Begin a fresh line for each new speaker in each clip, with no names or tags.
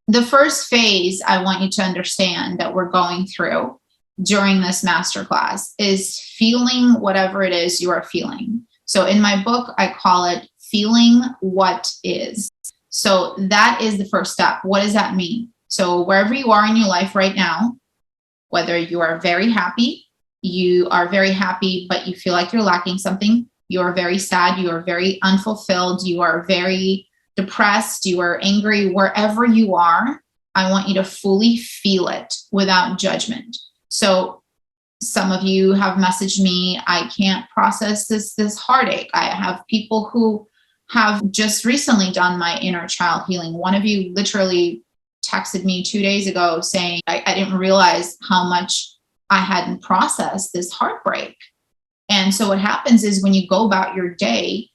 the first phase I want you to understand that we're going through during this masterclass is feeling whatever it is you are feeling. So in my book, I call it feeling what is. So that is the first step. What does that mean? So wherever you are in your life right now, whether you are very happy, but you feel like you're lacking something, you are very sad, you are very unfulfilled, you are very depressed, you are angry, wherever you are, I want you to fully feel it without judgment. So some of you have messaged me, I can't process this heartache. I have people who have just recently done my inner child healing. One of you literally texted me 2 days ago saying, I didn't realize how much I hadn't processed this heartbreak. And so what happens is when you go about your day,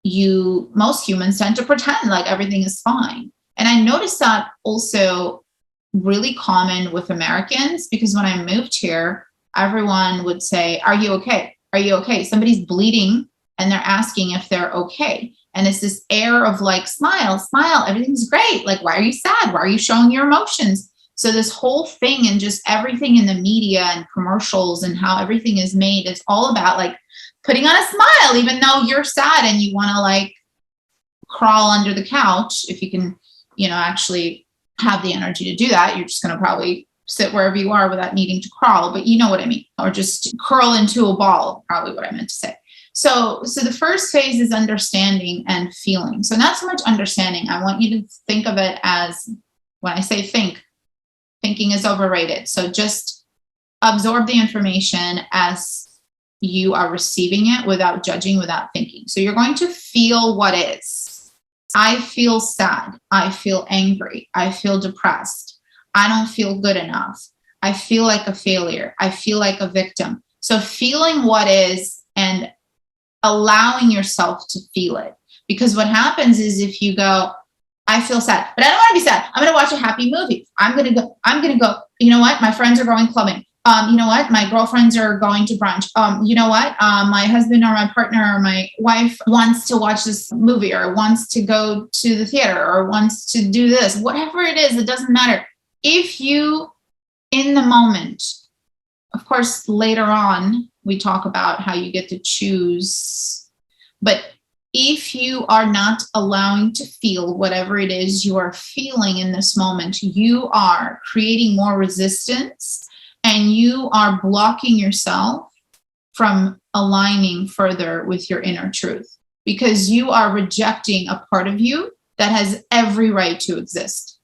most humans tend to pretend like everything is fine. And I noticed that also really common with Americans, because when I moved here, everyone would say, are you okay? Are you okay? Somebody's bleeding and they're asking if they're okay. And it's this air of like, smile, smile, everything's great. Like, why are you sad? Why are you showing your emotions? So this whole thing and just everything in the media and commercials and how everything is made, it's all about like putting on a smile, even though you're sad and you want to like crawl under the couch. If you can, actually have the energy to do that, you're just going to probably sit wherever you are without needing to crawl, but you know what I mean, or just curl into a ball, probably what I meant to say. So the first phase is understanding and feeling. So not so much understanding. I want you to think of it as, when I say thinking is overrated. So just absorb the information as you are receiving it without judging, without thinking. So you're going to feel what is. I feel sad. I feel angry. I feel depressed. I don't feel good enough. I feel like a failure. I feel like a victim. So feeling what is and allowing yourself to feel it. Because what happens is if you go, I feel sad, but I don't want to be sad. I'm going to watch a happy movie. I'm going to go, you know what? My friends are going clubbing. You know what? My girlfriends are going to brunch. You know what? My husband or my partner or my wife wants to watch this movie or wants to go to the theater or wants to do this, whatever it is, it doesn't matter. If you, in the moment, of course, later on, we talk about how you get to choose, but if you are not allowing to feel whatever it is you are feeling in this moment, you are creating more resistance and you are blocking yourself from aligning further with your inner truth because you are rejecting a part of you that has every right to exist.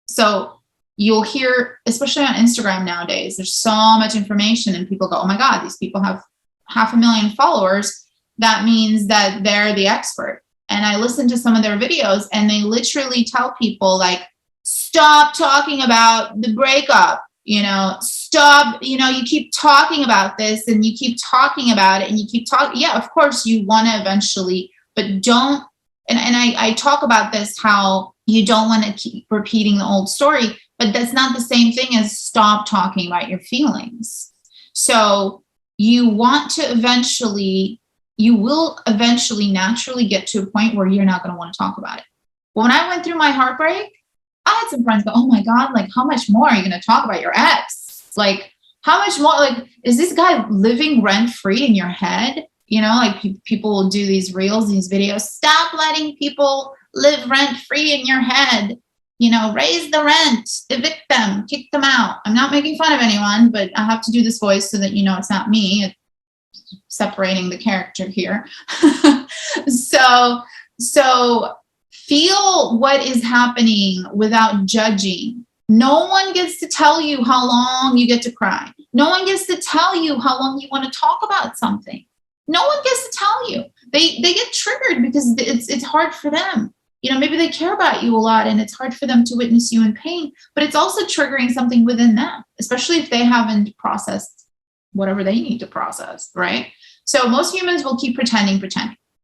So you'll hear, especially on Instagram nowadays, there's so much information and people go, oh my God, these people have 500,000 followers. That means that they're the expert. And I listen to some of their videos and they literally tell people like, stop talking about the breakup, stop, you keep talking about this and you keep talking about it and you keep talking. Yeah, of course you want to eventually, but don't. And I talk about this, how you don't want to keep repeating the old story, but that's not the same thing as stop talking about your feelings. So you will eventually naturally get to a point where you're not going to want to talk about it. When I went through my heartbreak, I had some friends go, oh my God, like how much more are you going to talk about your ex? Like how much more, like, is this guy living rent free in your head? Like people will do these reels, these videos, stop letting people live rent free in your head, raise the rent, evict them, kick them out. I'm not making fun of anyone, but I have to do this voice so that, it's not me. It's separating the character here. So feel what is happening without judging. No one gets to tell you how long you get to cry. No one gets to tell you how long you want to talk about something. No one gets to tell you. They get triggered because it's hard for them. Maybe they care about you a lot and it's hard for them to witness you in pain, but it's also triggering something within them, especially if they haven't processed whatever they need to process, right? So most humans will keep pretending.